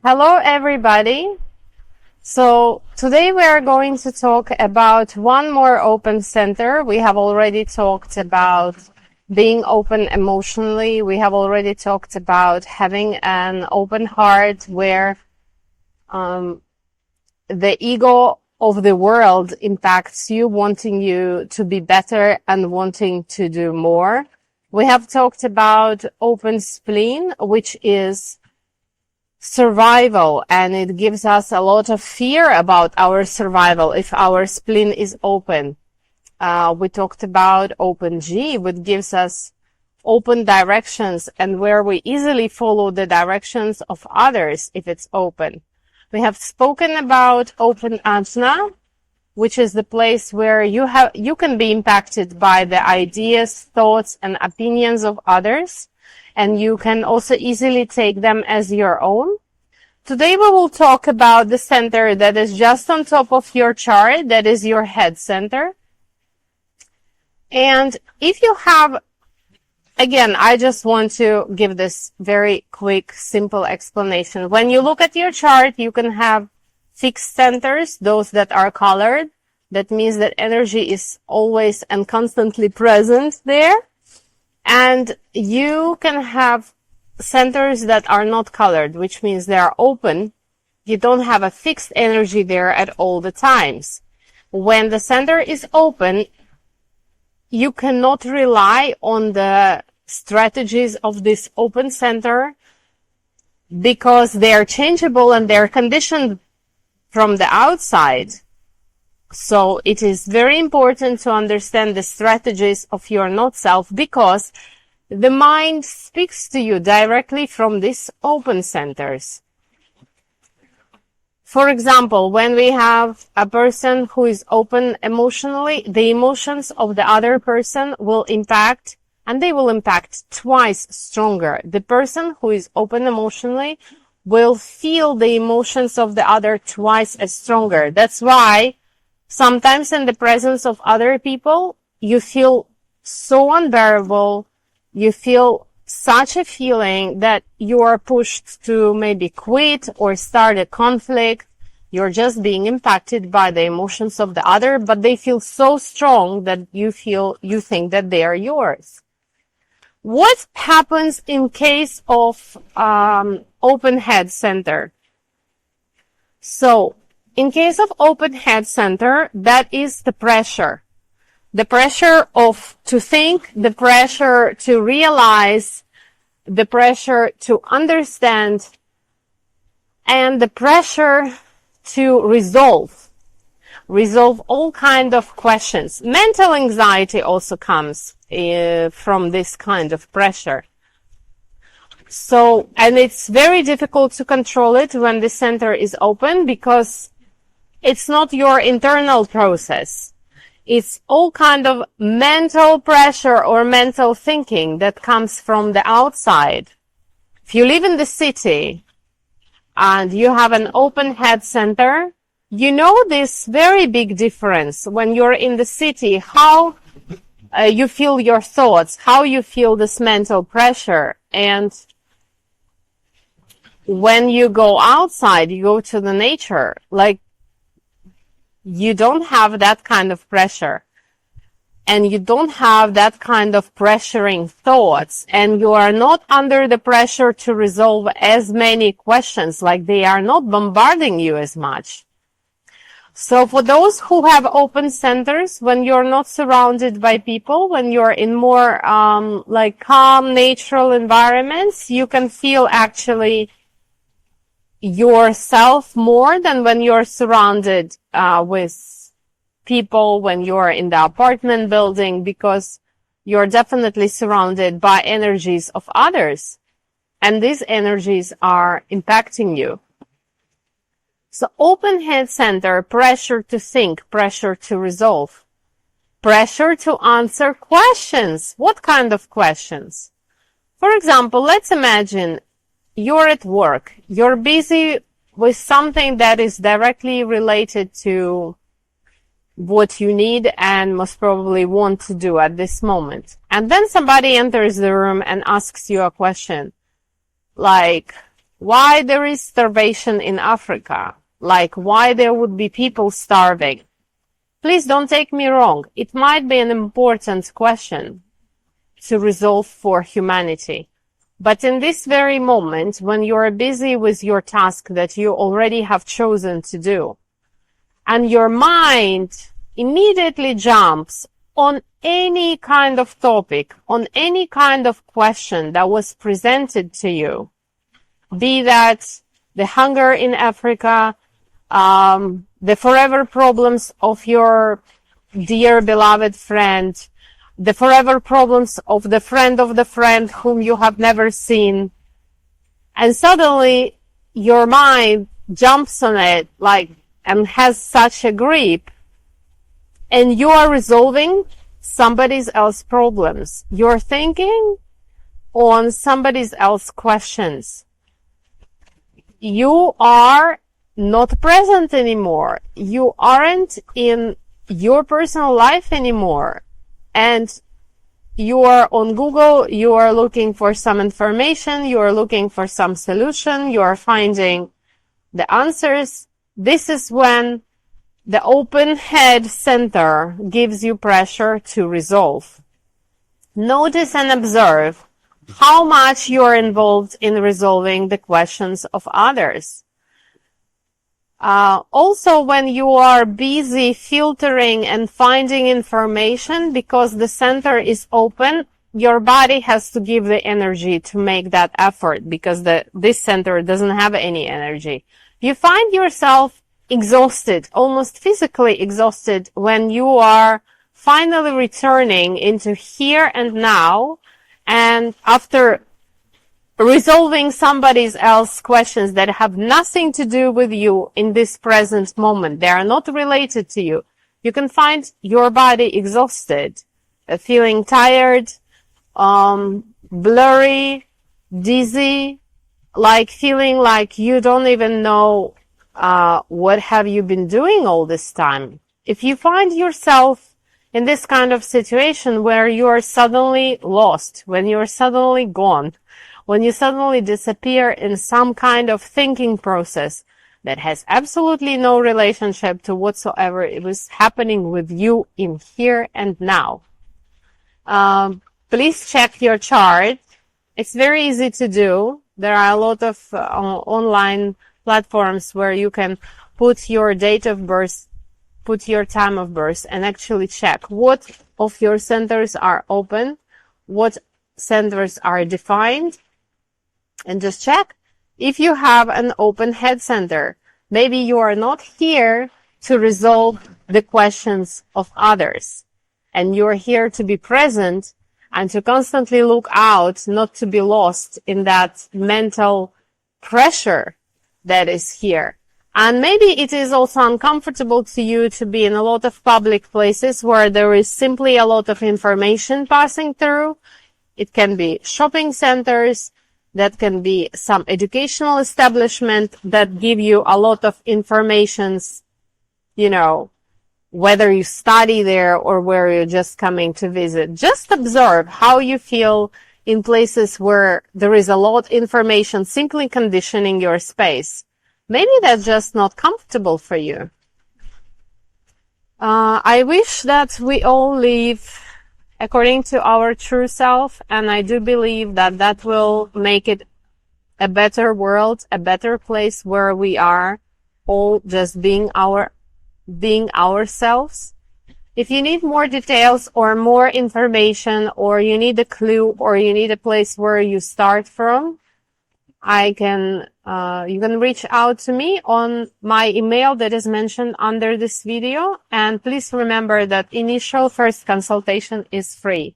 Hello, everybody. So today we are going to talk about one more open center. We have already talked about being open emotionally. We have already talked about having an open heart where the ego of the world impacts you, wanting you to be better and wanting to do more. We have talked about open spleen, which is survival, and it gives us a lot of fear about our survival if our spleen is open. We talked about open G, which gives us open directions and where we easily follow the directions of others if it's open. We have spoken about open Ajna, which is the place where you can be impacted by the ideas, thoughts, and opinions of others, and you can also easily take them as your own. Today we will talk about the center that is just on top of your chart, that is your head center. And if you have, again, I just want to give this very quick, simple explanation. When you look at your chart, you can have fixed centers, those that are colored. That means that energy is always and constantly present there. And you can have centers that are not colored, which means they are open. You don't have a fixed energy there at all the times. When the center is open, you cannot rely on the strategies of this open center because they are changeable and they are conditioned from the outside. So it is very important to understand the strategies of your not-self because the mind speaks to you directly from these open centers. For example, when we have a person who is open emotionally, the emotions of the other person will impact, and they will impact twice stronger. The person who is open emotionally will feel the emotions of the other twice as stronger. That's why sometimes in the presence of other people, you feel so unbearable. You feel such a feeling that you are pushed to maybe quit or start a conflict. You're just being impacted by the emotions of the other, but they feel so strong that you think that they are yours. What happens in case of open head center? So, in case of open head center, that is the pressure. The pressure to think, the pressure to realize, the pressure to understand, and the pressure to resolve all kind of questions. Mental anxiety also comes from this kind of pressure. So, and it's very difficult to control it when the center is open because it's not your internal process. It's all kind of mental pressure or mental thinking that comes from the outside. If you live in the city and you have an open head center, you know this very big difference when you're in the city, how you feel your thoughts, how you feel this mental pressure. And when you go outside, you go to the nature, like you don't have that kind of pressure and you don't have that kind of pressuring thoughts and you are not under the pressure to resolve as many questions, like they are not bombarding you as much. So for those who have open centers, when you're not surrounded by people, when you're in more like calm, natural environments, you can feel actually yourself more than when you're surrounded with people, when you're in the apartment building, because you're definitely surrounded by energies of others, and these energies are impacting you. So open head center, pressure to think, pressure to resolve, pressure to answer questions. What kind of questions? For example, let's imagine you're at work. You're busy with something that is directly related to what you need and most probably want to do at this moment. And then somebody enters the room and asks you a question like, why there is starvation in Africa, like why there would be people starving. Please don't take me wrong. It might be an important question to resolve for humanity. But in this very moment, when you're busy with your task that you already have chosen to do, and your mind immediately jumps on any kind of topic, on any kind of question that was presented to you, be that the hunger in Africa, the forever problems of your dear beloved friend, the forever problems of the friend whom you have never seen. And suddenly your mind jumps on it and has such a grip, and you are resolving somebody else's problems. You're thinking on somebody else's questions. You are not present anymore. You aren't in your personal life anymore. And you are on Google, you are looking for some information, you are looking for some solution, you are finding the answers. This is when the open head center gives you pressure to resolve. Notice and observe how much you are involved in resolving the questions of others. Also, when you are busy filtering and finding information, because the center is open, your body has to give the energy to make that effort, because this center doesn't have any energy. You find yourself exhausted, almost physically exhausted, when you are finally returning into here and now, and after resolving somebody else's questions that have nothing to do with you in this present moment. They are not related to you. You can find your body exhausted, feeling tired, blurry, dizzy, like feeling like you don't even know what have you been doing all this time. If you find yourself in this kind of situation where you are suddenly lost, when you are suddenly gone, when you suddenly disappear in some kind of thinking process that has absolutely no relationship to whatsoever it was happening with you in here and now. Please check your chart. It's very easy to do. There are a lot of online platforms where you can put your date of birth, put your time of birth, and actually check what of your centers are open, what centers are defined, and just check if you have an open head center. Maybe you are not here to resolve the questions of others, and you're here to be present and to constantly look out, not to be lost in that mental pressure that is here. And maybe it is also uncomfortable to you to be in a lot of public places where there is simply a lot of information passing through. It can be shopping centers, that can be some educational establishment that give you a lot of informations, you know, whether you study there or where you're just coming to visit. Just observe how you feel in places where there is a lot of information simply conditioning your space. Maybe that's just not comfortable for you. I wish that we all live according to our true self, and I do believe that that will make it a better world, a better place where we are all just being ourselves. If you need more details or more information, or you need a clue, or you need a place where you start from, you can reach out to me on my email that is mentioned under this video. And please remember that initial first consultation is free.